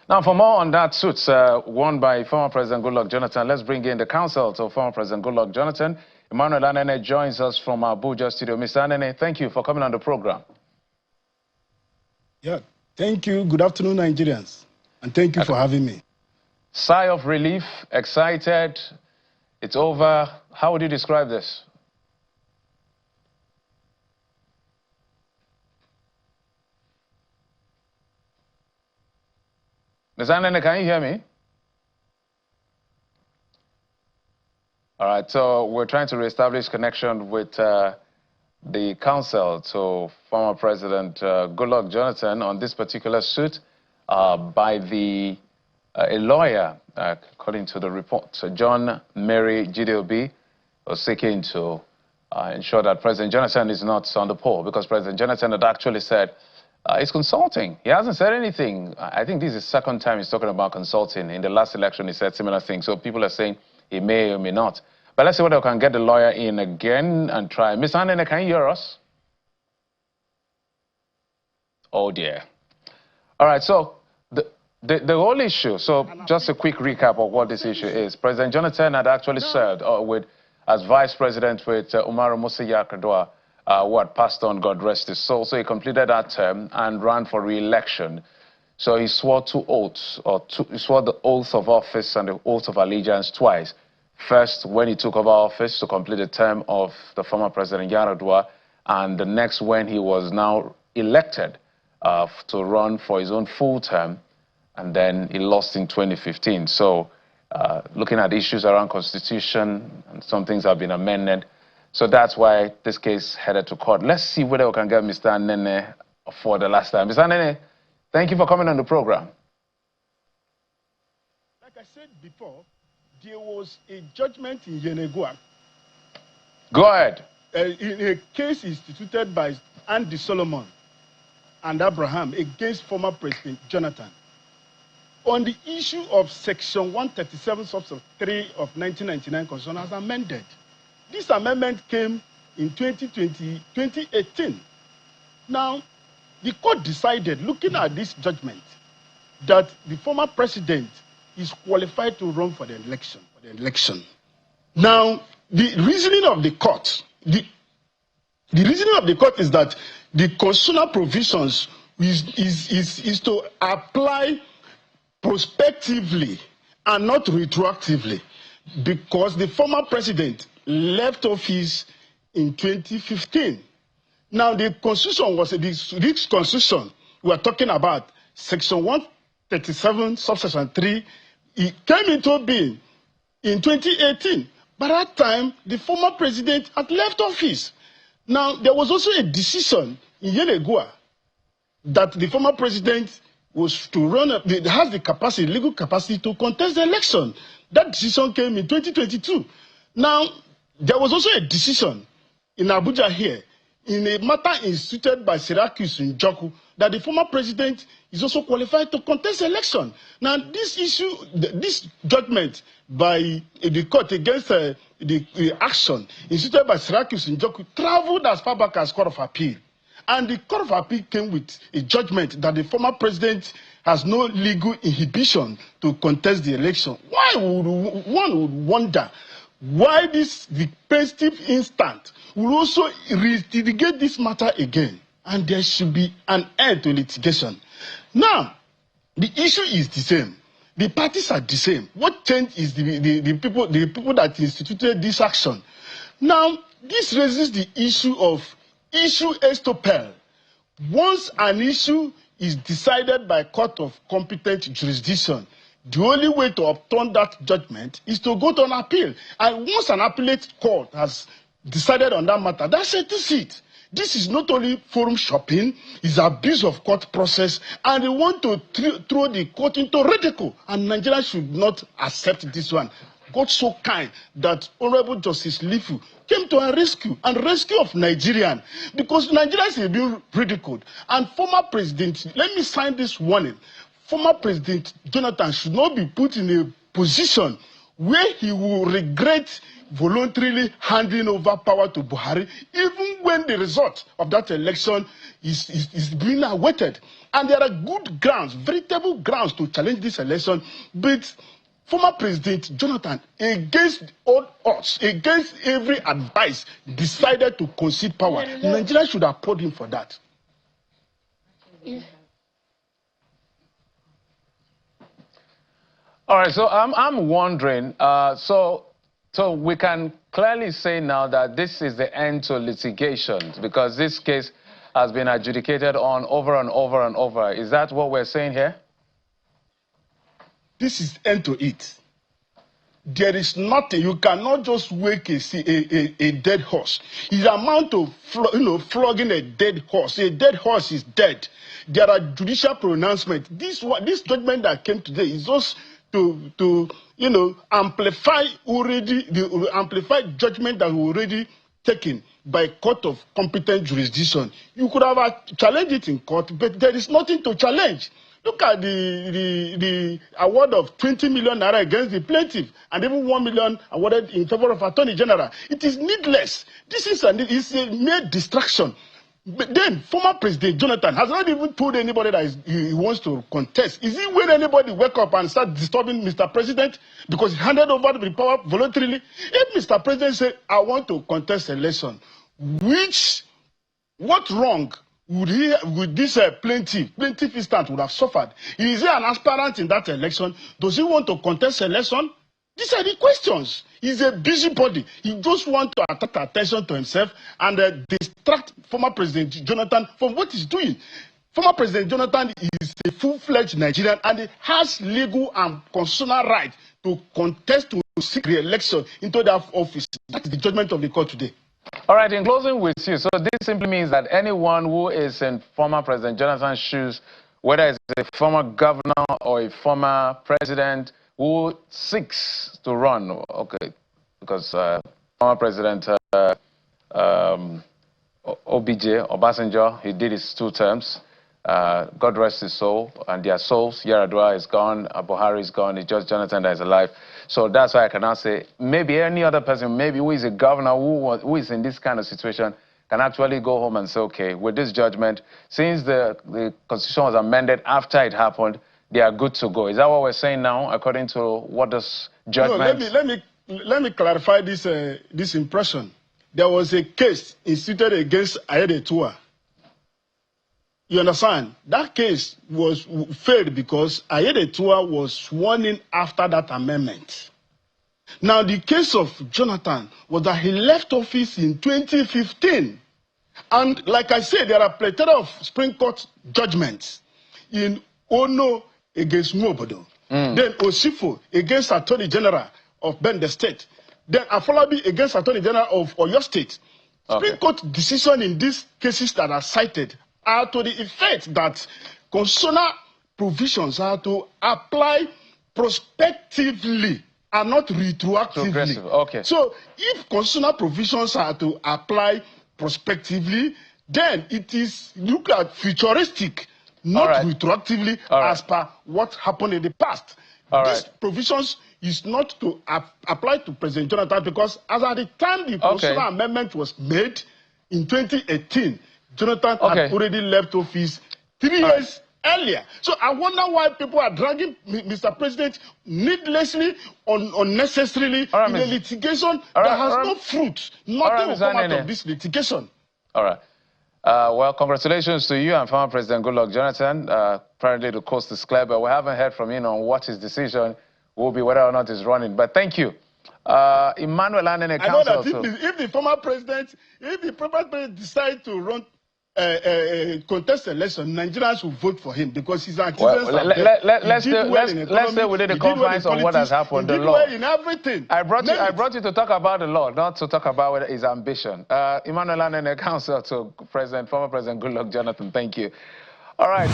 Now, for more on that suit won by former President Goodluck Jonathan, let's bring in the counsel to former President Goodluck Jonathan. Emmanuel Anene joins us from Abuja studio. Mr. Anene, thank you for coming on the program. Yeah, thank you. Good afternoon, Nigerians. And thank you for having me. Sigh of relief, excited, it's over. How would you describe this? Ms. Anene, can you hear me? All right, so we're trying to reestablish connection with the counsel to former President Goodluck Jonathan on this particular suit by a lawyer, according to the report. So John Mary Gideobi was seeking to ensure that President Jonathan is not on the poll, because President Jonathan had actually said he's consulting. He hasn't said anything. I think this is the second time he's talking about consulting. In the last election, he said similar things. So people are saying he may or may not. But let's see whether we can get the lawyer in again and try. Ms. Anene, can you hear us? Oh, dear. All right, so the whole issue, so just a quick recap of what this issue is. President Jonathan had actually served as vice president with Umaru Musa Yar'Adua, who had passed on, God rest his soul. So he completed that term and ran for re-election. So he swore two oaths, he swore the oath of office and the oath of allegiance twice. First, when he took over office to complete the term of the former President Yar'Adua, and the next when he was now elected to run for his own full term, and then he lost in 2015. So looking at issues around constitution, and some things have been amended. So that's why this case headed to court. Let's see whether we can get Mr. Anene for the last time. Mr. Anene, thank you for coming on the program. Like I said before, there was a judgment in Yenegoa. Go ahead. In a case instituted by Andy Solomon and Abraham against former President Jonathan on the issue of Section 137, subsection 3 of 1999 Constitution as amended. This amendment came in 2018. Now, the court decided, looking at this judgment, that the former president is qualified to run for the election. Now, the reasoning of the court, the reasoning of the court is that the constitutional provisions is to apply prospectively and not retroactively, because the former president left office in 2015. Now, the constitution was this constitution we are talking about, Section 137, subsection 3. It came into being in 2018. By that time, the former president had left office. Now, there was also a decision in Yenegoa that the former president was to run, has the capacity, legal capacity to contest the election. That decision came in 2022. Now, there was also a decision in Abuja here, in a matter instituted by Syracuse in Joku, that the former president is also qualified to contest the election. Now, this issue, this judgment by the court against the action instituted by Syracuse in Joku traveled as far back as Court of Appeal. And the Court of Appeal came with a judgment that the former president has no legal inhibition to contest the election. Why would one would wonder why this defensive instant will also litigate this matter again, and there should be an end to litigation. Now, the issue is the same. The parties are the same. What changed is the people that instituted this action. Now, this raises the issue of issue estoppel. Once an issue is decided by court of competent jurisdiction, the only way to obtain that judgment is to go to an appeal. And once an appellate court has decided on that matter, that settles it. This is not only forum shopping, it's abuse of court process, and they want to throw the court into ridicule. And Nigeria should not accept this one. God so kind that Honorable Justice Lifu came to our rescue and rescue of Nigerian, because Nigerians are being ridiculed. And former president, let me sign this warning. Former President Jonathan should not be put in a position where he will regret voluntarily handing over power to Buhari, even when the result of that election is being awaited. And there are good grounds, veritable grounds to challenge this election. But former President Jonathan, against all odds, against every advice, decided to concede power. Nigeria should applaud him for that. All right, so I'm wondering, so we can clearly say now that this is the end to litigation because this case has been adjudicated on over and over and over. Is that what we're saying here? This is end to it. There is nothing. You cannot just wake a dead horse. It's the amount of flogging a dead horse. A dead horse is dead. There are judicial pronouncements. This judgment that came today is just to amplify the amplified judgment that was already taken by court of competent jurisdiction. You could have challenged it in court, but there is nothing to challenge. Look at the award of 20 million naira against the plaintiff and even 1 million awarded in favor of Attorney General. It is needless. This is a mere distraction. But then, former President Jonathan has not even told anybody that he wants to contest. Is it when anybody wake up and start disturbing Mr. President because he handed over the power voluntarily? If Mr. President said, I want to contest election, what wrong would this plaintiff instance would have suffered? Is he an aspirant in that election? Does he want to contest election? These are the questions. He's a busybody. He just wants to attract attention to himself and distract former President Jonathan from what he's doing. Former President Jonathan is a full-fledged Nigerian and he has legal and constitutional right to contest to seek re-election into that office. That is the judgment of the court today. All right, in closing with you, so this simply means that anyone who is in former President Jonathan's shoes, whether it's a former governor or a former president, who seeks to run, okay, because former President OBJ, Obasanjo, he did his 2 terms. God rest his soul, and their souls. Yaradua is gone, Buhari is gone, it's just Jonathan that is alive. So that's why I cannot say, maybe any other person, maybe who is a governor who is in this kind of situation, can actually go home and say, okay, with this judgment, since the Constitution was amended after it happened, they are good to go. Is that what we're saying now, according to what this judgment... No, let me clarify this impression. There was a case instituted against Ayedetua. You understand? That case was failed because Ayedetua was sworn in after that amendment. Now, the case of Jonathan was that he left office in 2015. And like I said, there are a plethora of Supreme Court judgments in Ono against Nwobodo, then Osifo against Attorney General of Bende State, then Afolabi against Attorney General of Oyo State. Supreme Court decision in these cases that are cited are to the effect that constitutional provisions are to apply prospectively and not retroactively. Okay. So if constitutional provisions are to apply prospectively, then it is look at futuristic, not retroactively as per what happened in the past. These provisions is not to apply to President Jonathan because as at the time the constitutional amendment was made in 2018, Jonathan had already left office 3 years earlier. So I wonder why people are dragging Mr. President needlessly, unnecessarily in a litigation that has no fruit. Nothing will come out of this litigation. All right. Well, congratulations to you and former President Goodluck Jonathan. Apparently the coast is clear, but we haven't heard from him on what his decision will be, whether or not he's running. But thank you. Emmanuel Anene, Counsel. I know that if the former president, if the former president decides to run contest election, Nigerians will vote for him because he's an let's stay within the confines of what has happened. The law. In everything. I brought you to talk about the law, not to talk about his ambition. Emmanuel Anene, Counsel to former President Goodluck Jonathan. Thank you. All right.